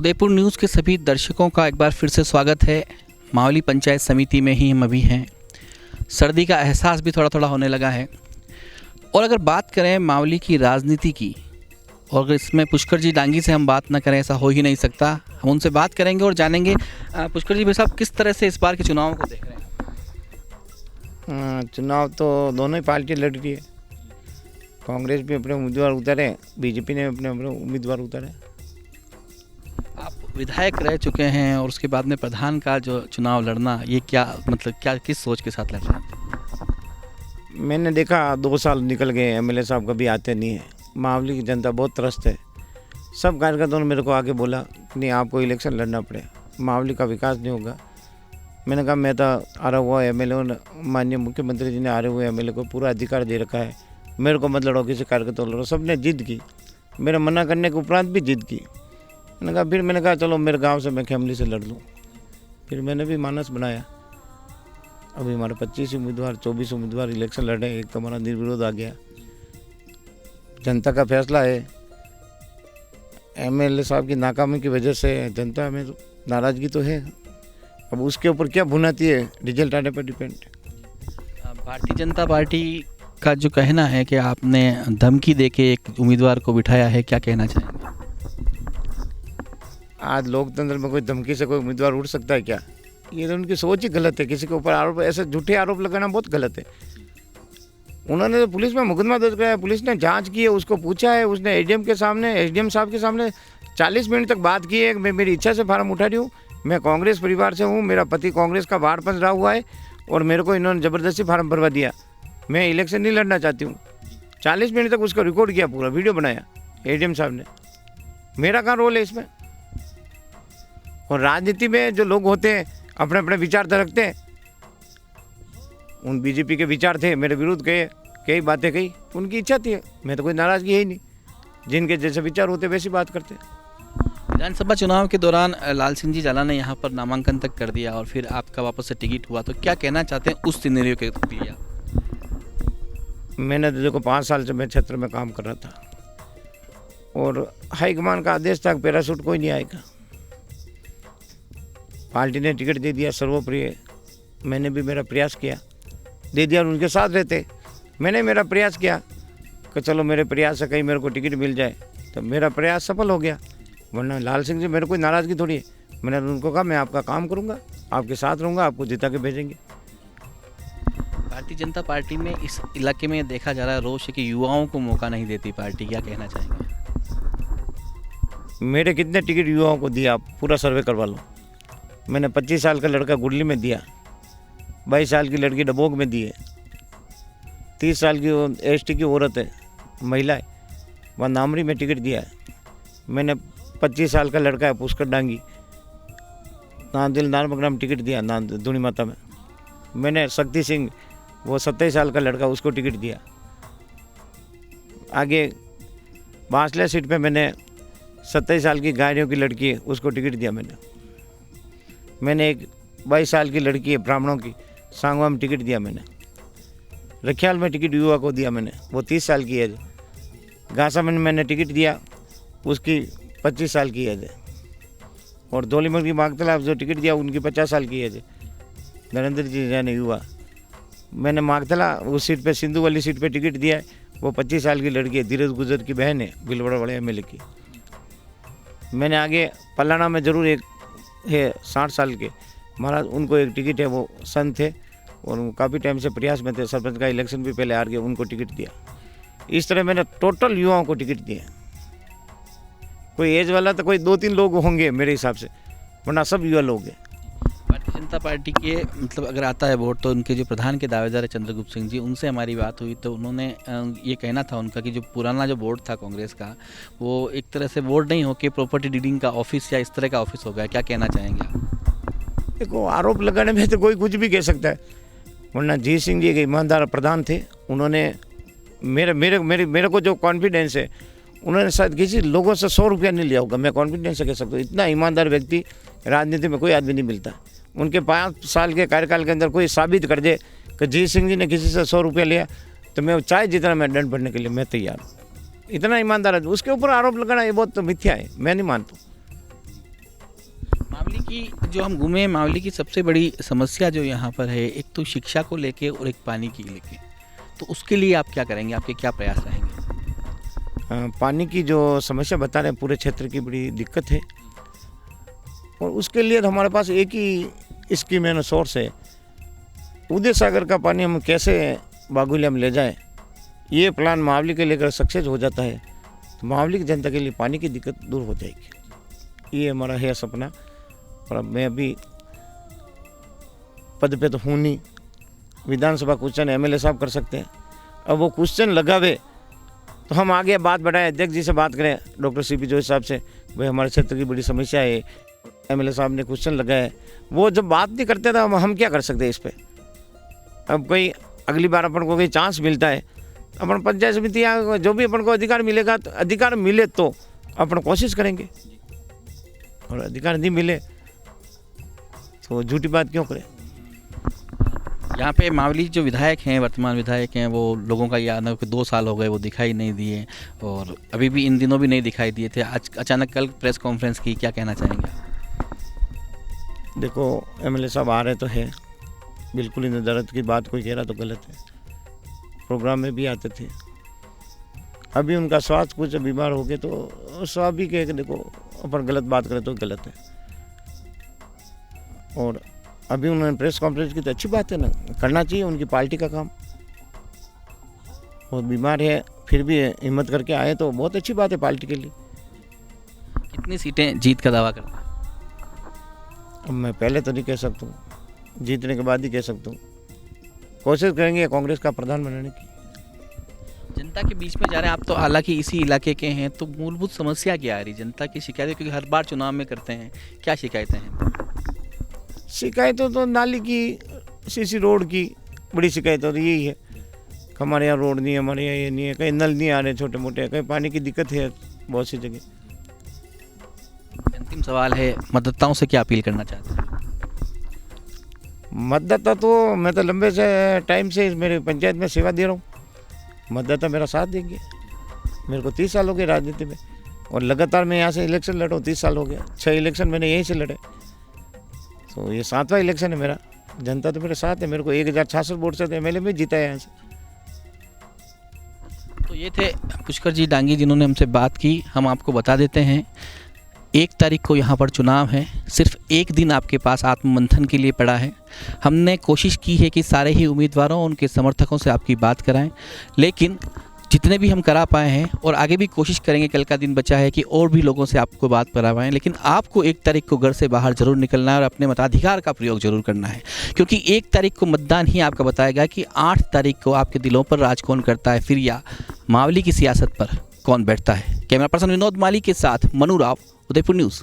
Udaipur news के सभी दर्शकों का एक बार फिर से स्वागत है। मावली पंचायत समिति में ही हम अभी हैं। सर्दी का एहसास भी थोड़ा थोड़ा होने लगा है। और अगर बात करें मावली की राजनीति की, और अगर इसमें पुष्कर जी डांगी से हम बात ना करें ऐसा हो ही नहीं सकता। हम उनसे बात करेंगे और जानेंगे पुष्कर जी भाई साहब किस तरह से इस बार के चुनाव को देख रहे हैं। चुनाव तो दोनों ही पार्टी लड़ रही है। कांग्रेस भी अपने उम्मीदवार उतारे, बीजेपी ने अपने उम्मीदवार उतारे। आप विधायक रह चुके हैं और उसके बाद में प्रधान का जो चुनाव लड़ना, ये क्या मतलब क्या किस सोच के साथ लड़ रहे हैं? मैंने देखा 2 साल निकल गए, एमएलए साहब कभी आते नहीं है। मावली की जनता बहुत त्रस्त है। सब कार्यकर्ताओं ने मेरे को आके बोला कि नहीं, आपको इलेक्शन लड़ना पड़ेगा, मावली का विकास नहीं होगा। मैंने कहा मैं तो आ रहा हुआ एमएलए, माननीय मुख्यमंत्री जी ने आ रहे हुए एमएलए को पूरा अधिकार दे रखा है, मेरे को मत लड़ो, किसी कार्यकर्ता लड़ो। सब ने जिद की, मेरे मना करने के उपरांत भी जिद की। मैंने कहा चलो मेरे गांव से मैं फैमिली से लड़ लूँ। फिर मैंने भी मानस बनाया। अभी हमारे 25 उम्मीदवार 24 उम्मीदवार इलेक्शन लड़े, एक तो हमारा निर्विरोध आ गया। जनता का फैसला है। एमएलए साहब की नाकामी की वजह से जनता में नाराज़गी तो है। अब उसके ऊपर क्या भुनाती है, रिजल्ट आने पर डिपेंड। भारतीय जनता पार्टी का जो कहना है कि आपने धमकी देके एक उम्मीदवार को बिठाया है, क्या कहना चाहेंगे? आज लोकतंत्र में कोई धमकी से कोई उम्मीदवार उठ सकता है क्या? ये तो उनकी सोच ही गलत है। किसी के ऊपर आरोप, ऐसे झूठे आरोप लगाना बहुत गलत है। उन्होंने तो पुलिस में मुकदमा दर्ज कराया, पुलिस ने जांच की है, उसको पूछा है, उसने एसडीएम के सामने, एसडीएम साहब के सामने 40 मिनट तक बात की है। मैं मेरी इच्छा से फार्म उठा रही हूँ, मैं कांग्रेस परिवार से हूँ, मेरा पति कांग्रेस का बाहर फंस रहा हुआ है और मेरे को इन्होंने ज़बरदस्ती फार्म भरवा दिया, मैं इलेक्शन नहीं लड़ना चाहती हूँ। 40 मिनट तक उसको रिकॉर्ड किया, पूरा वीडियो बनाया एसडीएम साहब ने। मेरा कहाँ रोल है इसमें? और राजनीति में जो लोग होते हैं अपने अपने विचार तो रखते हैं। उन बीजेपी के विचार थे, मेरे विरुद्ध कई बातें कही, उनकी इच्छा थी। मैं तो कोई नाराज़गी है ही नहीं। जिनके जैसे विचार होते वैसी बात करते। विधानसभा चुनाव के दौरान लाल सिंह जी जाला ने यहाँ पर नामांकन तक कर दिया और फिर आपका वापस से टिकट हुआ, तो क्या कहना चाहते हैं उस सिनेरियो के लिए? मैंने तो देखो 5 साल से मैं क्षेत्र में काम कर रहा था और हाईकमान का आदेश था पैराशूट कोई नहीं आएगा। पार्टी ने टिकट दे दिया, सर्वप्रिय। मैंने भी मेरा प्रयास किया, दे दिया। उनके साथ रहते मैंने मेरा प्रयास किया कि चलो मेरे प्रयास से कहीं मेरे को टिकट मिल जाए, तो मेरा प्रयास सफल हो गया। वरना लाल सिंह जी मेरे कोई नाराज़गी थोड़ी है। मैंने उनको कहा मैं आपका काम करूँगा, आपके साथ रहूँगा, आपको जिता के भेजेंगे। भारतीय जनता पार्टी में इस इलाके में देखा जा रहा है रोष है कि युवाओं को मौका नहीं देती पार्टी, क्या कहना चाहेंगे? मेरे कितने टिकट युवाओं को दिया, आप पूरा सर्वे करवा लो। मैंने 25 साल का लड़का गुडली में दिया, 22 साल की लड़की डबोक में दी है, 30 साल की एसटी की औरत है, महिला है, वहाँ नामरी में टिकट दिया है। मैंने 25 साल का लड़का है पुष्कर डांगी, नांदिल नारमग्राम टिकट दिया, धुनी माता में। मैंने शक्ति सिंह, वो 27 साल का लड़का, उसको टिकट दिया। आगे बांसला सीट पे मैंने 27 साल की गायरियों की लड़की है, उसको टिकट दिया। मैंने एक 22 साल की लड़की है ब्राह्मणों की, सांगवा में टिकट दिया। मैंने रखियाल में टिकट युवा को दिया मैंने, वो 30 साल की एज। घासा में मैंने टिकट दिया, उसकी 25 साल की एज है। और धौलीमल की मागतला जो टिकट दिया उनकी 50 साल की एज है, नरेंद्र जी जाने युवा। मैंने मागतला उस सीट पे, सिंधु वाली सीट पे टिकट दिया है, वो 25 साल की लड़की है, धीरज गुजर की बहन है, बिलवड़ा बड़े एमएलए की। मैंने आगे पलाना में जरूर एक है 60 साल के महाराज, उनको एक टिकट है, वो संत थे और वो काफ़ी टाइम से प्रयास में थे, सरपंच का इलेक्शन भी पहले हार गए, उनको टिकट दिया। इस तरह मैंने टोटल युवाओं को टिकट दिया। कोई एज वाला तो कोई 2-3 लोग होंगे मेरे हिसाब से, वरना सब युवा लोग हैं। भारतीय जनता पार्टी के मतलब अगर आता है वोट, तो उनके जो प्रधान के दावेदार है चंद्रगुप्त सिंह जी, उनसे हमारी बात हुई तो उन्होंने ये कहना था उनका कि जो पुराना जो बोर्ड था कांग्रेस का, वो एक तरह से बोर्ड नहीं हो के प्रॉपर्टी डीडिंग का ऑफिस या इस तरह का ऑफिस हो गया। क्या कहना चाहेंगे आप? देखो, आरोप लगाने में तो कोई कुछ भी कह सकता है, वरना जी सिंह जी एक ईमानदार प्रधान थे। उन्होंने मेरे को जो कॉन्फिडेंस है, उन्होंने शायद किसी लोगों से 100 रुपया नहीं लिया होगा, मैं कॉन्फिडेंस से कह सकता हूँ। इतना ईमानदार व्यक्ति राजनीति में कोई आदमी नहीं मिलता। उनके 5 साल के कार्यकाल के अंदर कोई साबित कर दे कि जी सिंह जी ने किसी से 100 रुपया लिया, तो मैं चाहे जितना मैं दंड भरने के लिए मैं तैयार हूँ। इतना ईमानदार है, उसके ऊपर आरोप लगाना ये बहुत मिथ्या है, मैं नहीं मानता। मावली की जो हम घूमे, मावली की सबसे बड़ी समस्या जो यहाँ पर है, एक तो शिक्षा को लेके और एक पानी की लेके, तो उसके लिए आप क्या करेंगे, आपके क्या प्रयास रहेंगे? पानी की जो समस्या बता रहे हैं पूरे क्षेत्र की बड़ी दिक्कत है, और उसके लिए तो हमारे पास एक ही स्कीम है, सोर्स है। उदय सागर का पानी हम कैसे बागुलिया में ले जाएं, ये प्लान मावली के लेकर सक्सेस हो जाता है तो मावली की जनता के लिए पानी की दिक्कत दूर हो जाएगी। ये हमारा है सपना। और अब मैं अभी पद पे तो हूँ नहीं, विधानसभा क्वेश्चन एमएलए साहब कर सकते हैं। अब वो क्वेश्चन लगावे तो हम आगे बात बढ़ाएं, अध्यक्ष जी से बात करें, डॉक्टर सीपी जोशी साहब से, भाई हमारे क्षेत्र की बड़ी समस्या है, एमएलए साहब ने क्वेश्चन लगाया है। वो जब बात नहीं करते तो हम क्या कर सकते हैं इस पर। अब कोई अगली बार अपन को कोई चांस मिलता है, अपन पंचायत समिति या जो भी अपन को अधिकार मिलेगा, तो अधिकार मिले तो अपन कोशिश करेंगे, और अधिकार नहीं मिले तो झूठी बात क्यों करें। यहाँ पे मावली जो विधायक हैं, वर्तमान विधायक हैं, वो लोगों का ये आना कि 2 साल हो गए वो दिखाई नहीं दिए, और अभी भी इन दिनों भी नहीं दिखाई दिए थे। आज अचानक कल प्रेस कॉन्फ्रेंस की, क्या कहना चाहेंगे? देखो एमएलए साहब आ रहे तो है, बिल्कुल इन दर्द की बात कोई कह रहा तो गलत है, प्रोग्राम में भी आते थे। अभी उनका स्वास्थ्य कुछ बीमार हो गए तो स्वाभाविक है कि देखो अपन गलत बात करें तो गलत है। और अभी उन्होंने प्रेस कॉन्फ्रेंस की तो अच्छी बात है ना, करना चाहिए, उनकी पार्टी का काम। वो बीमार है फिर भी हिम्मत करके आए तो बहुत अच्छी बात है पार्टी के लिए। कितनी सीटें जीत का दावा करते हैं? अब मैं पहले तो नहीं कह सकता हूँ, जीतने के बाद ही कह सकता हूँ। कोशिश करेंगे कांग्रेस का प्रधान बनाने की। जनता के बीच में जा रहे हैं आप, तो हालांकि इसी इलाके के हैं, तो मूलभूत समस्या क्या आ रही जनता की शिकायतें, क्योंकि हर बार चुनाव में करते हैं, क्या शिकायतें हैं? शिकायतों तो नाली की, सीसी रोड की बड़ी शिकायत हो रही, यही है। हमारे यहाँ रोड नहीं है, हमारे यहाँ ये नहीं है, कहीं नल नहीं आ रहे छोटे मोटे, कहीं पानी की दिक्कत है बहुत सी जगह। अंतिम सवाल है, मतदाताओं से क्या अपील करना चाहते हैं? मतदाता तो मैं तो लंबे से टाइम से मेरे पंचायत में सेवा दे रहा हूँ, मतदाता मेरा साथ देंगे। मेरे को 30 साल हो गए राजनीति में, और लगातार मैं यहाँ से इलेक्शन लड़ा हूँ, 30 साल हो गया। 6 इलेक्शन मैंने यहीं से लड़े, तो ये 7वां इलेक्शन है मेरा। जनता तो मेरे साथ है, मेरे को 1066 वोट से एमएलए में जीता है यहाँ से। तो ये थे पुष्कर जी डांगी जिन्होंने हमसे बात की। हम आपको बता देते हैं 1 तारीख को यहाँ पर चुनाव है, सिर्फ 1 दिन आपके पास आत्ममंथन के लिए पड़ा है। हमने कोशिश की है कि सारे ही उम्मीदवारों, उनके समर्थकों से आपकी बात कराएं, लेकिन जितने भी हम करा पाए हैं, और आगे भी कोशिश करेंगे, कल का दिन बचा है कि और भी लोगों से आपको बात करवाएं। लेकिन आपको 1 तारीख को घर से बाहर जरूर निकलना है और अपने मताधिकार का प्रयोग जरूर करना है, क्योंकि 1 तारीख को मतदान ही आपका बताएगा कि 8 तारीख को आपके दिलों पर राज कौन करता है, फिर या मावली की सियासत पर कौन बैठता है। कैमरा पर्सन विनोद माली के साथ मनु राव, उदयपुर न्यूज़।